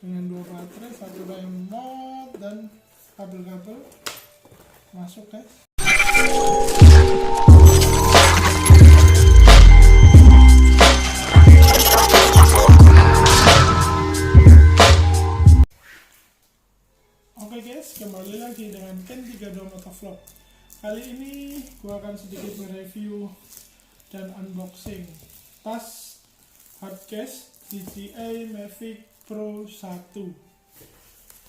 dengan 2 baterai, 1 remote dan kabel-kabel masuk guys. Oke guys, kembali lagi dengan Ken 32 Motovlog. Kali ini gua akan sedikit mereview dan unboxing tas Hardcase DJI Mavic Pro 1.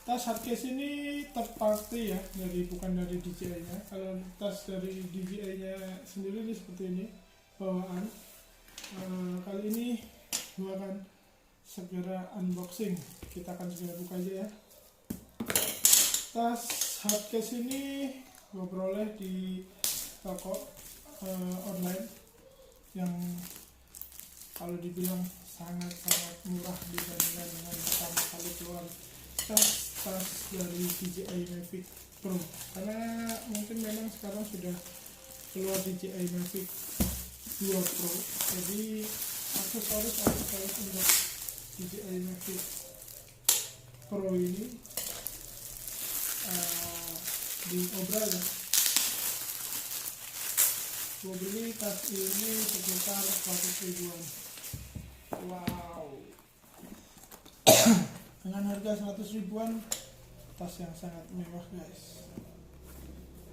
Tas Hardcase ini third party ya, bukan dari DJI nya. Kalau tas dari DJI nya sendiri ini seperti ini bawaan. Kali ini gua akan segera unboxing, kita akan segera buka aja ya. Tas Hardcase ini gue peroleh di toko online yang kalau dibilang sangat-sangat murah dibandingkan dengan pertama kali keluar tas dari DJI Mavic Pro, karena mungkin memang sekarang sudah keluar DJI Mavic 2 Pro, jadi aksesoris untuk DJI Mavic Pro ini diobral ya. Gue beli tas ini sekitar 100 ribuan. Wow. Dengan harga 100 ribuan, tas yang sangat mewah guys.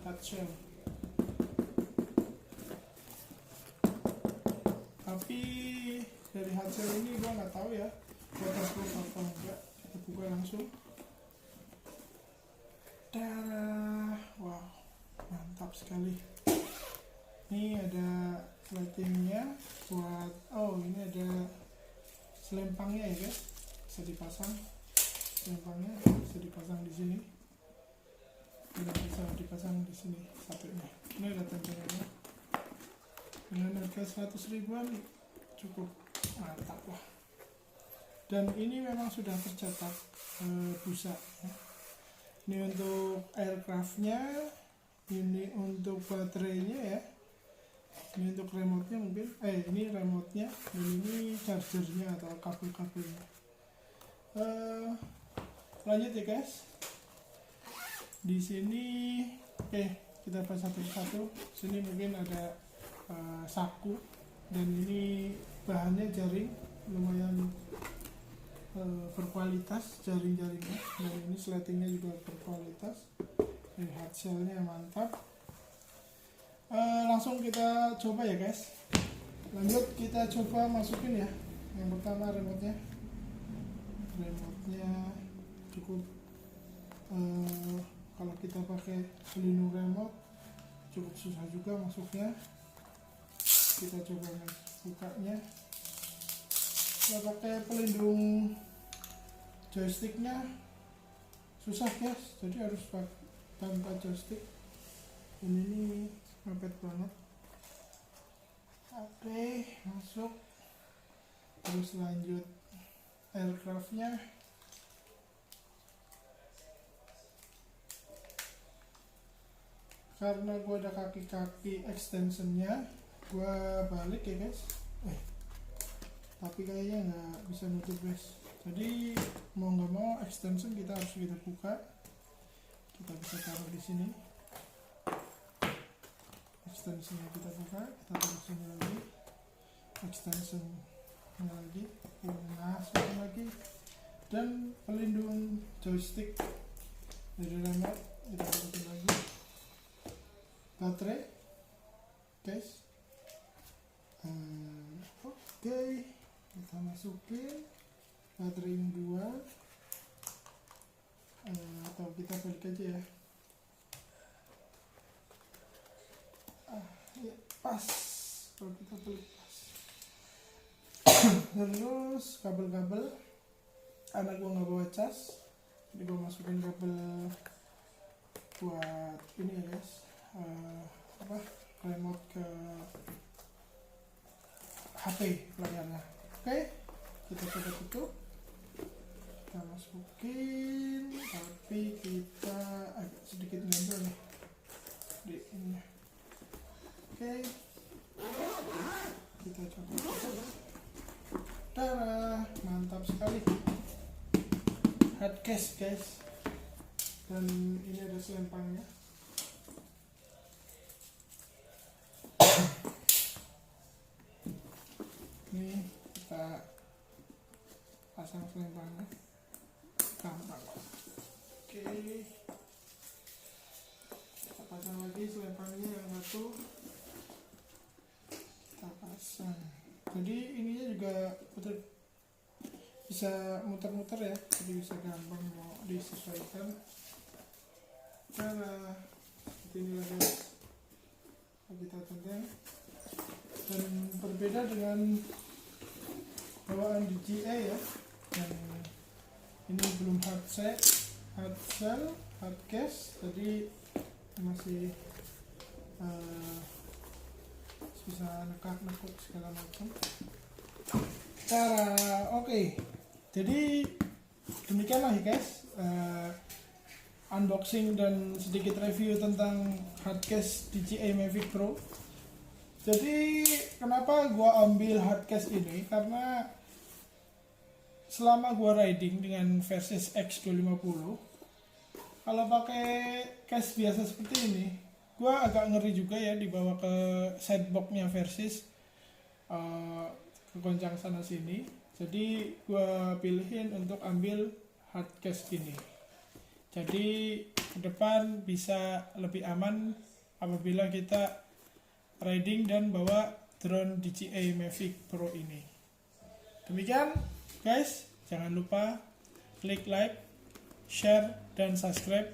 Hardshell. Tapi dari hardshell ini gue nggak tahu ya waterproof atau enggak. Kita buka langsung. Wow, mantap sekali. Ini ada lightingnya buat, ini ada selempangnya ya guys, bisa dipasang. Selempangnya bisa dipasang di sini, dan bisa dipasang di sini satunya. Ini ada tempelannya. Dengan harga 100 ribuan cukup mantap lah. Dan ini memang sudah tercetak busa ya. Ini untuk aircraftnya, ini untuk baterainya ya, ini untuk remote-nya mungkin, ini remote-nya, dan ini chargernya atau kabel-kabelnya. Lanjut ya guys. Di sini, kita bahas satu-satu. Sini mungkin ada saku, dan ini bahannya jaring, lumayan berkualitas jaring-jaringnya, dan ini sletingnya juga berkualitas, dan hardshellnya mantap. Langsung kita coba ya guys. Lanjut kita coba masukin ya. Yang pertama remote-nya cukup kalau kita pakai pelindung remote cukup susah juga masuknya. Kita coba bukanya. Kita pakai pelindung joysticknya susah guys, jadi harus tanpa joystick, dan ini mepet banget. Oke, masuk. Terus lanjut aircraftnya. Karena gue ada kaki-kaki extensionnya, gue balik ya guys. Tapi kayaknya nggak bisa nutup guys, jadi mau nggak mau extension kita harus buka. Kita bisa taruh di sini, extensionnya kita buka, kita taruh sini lagi, extensionnya lagi, masukin lagi, dan pelindung joystick dari remote kita masukin lagi. Baterai guys, oke. Kita masukin baterai yang 2, atau kita balik aja ya. Ya pas, kalau kita balik pas. Terus kabel-kabel, anak gua nggak bawa cas, jadi gua masukin kabel buat ini ya guys, remote ke HP layarnya. Oke, kita coba tutup, kita masukin, tapi kita agak sedikit ngambil nih di ini. Oke, kita coba. Mantap sekali. hardcase guys, dan ini ada selempangnya. Ini kita pasang selempangnya, gampang. Oke, kita pasang lagi selempangnya yang satu, kita pasang. Jadi ininya juga bisa muter-muter ya, jadi bisa gampang mau disesuaikan. Cara seperti inilah guys, kita tentang. Dan berbeda dengan bawaan DJI ya, yang ini belum hardcase, jadi masih bisa nekuk segala macam. Oke. Jadi demikianlah ya guys, unboxing dan sedikit review tentang hardcase DJI Mavic Pro. Jadi kenapa gua ambil hardcase ini, karena selama gua riding dengan Versys X250, kalau pakai case biasa seperti ini, gua agak ngeri juga ya dibawa ke sideboxnya Versys, kegoncang sana sini. Jadi gua pilihin untuk ambil hardcase ini. Jadi ke depan bisa lebih aman apabila kita riding dan bawa drone DJI Mavic Pro ini. Demikian guys, jangan lupa klik like, share, dan subscribe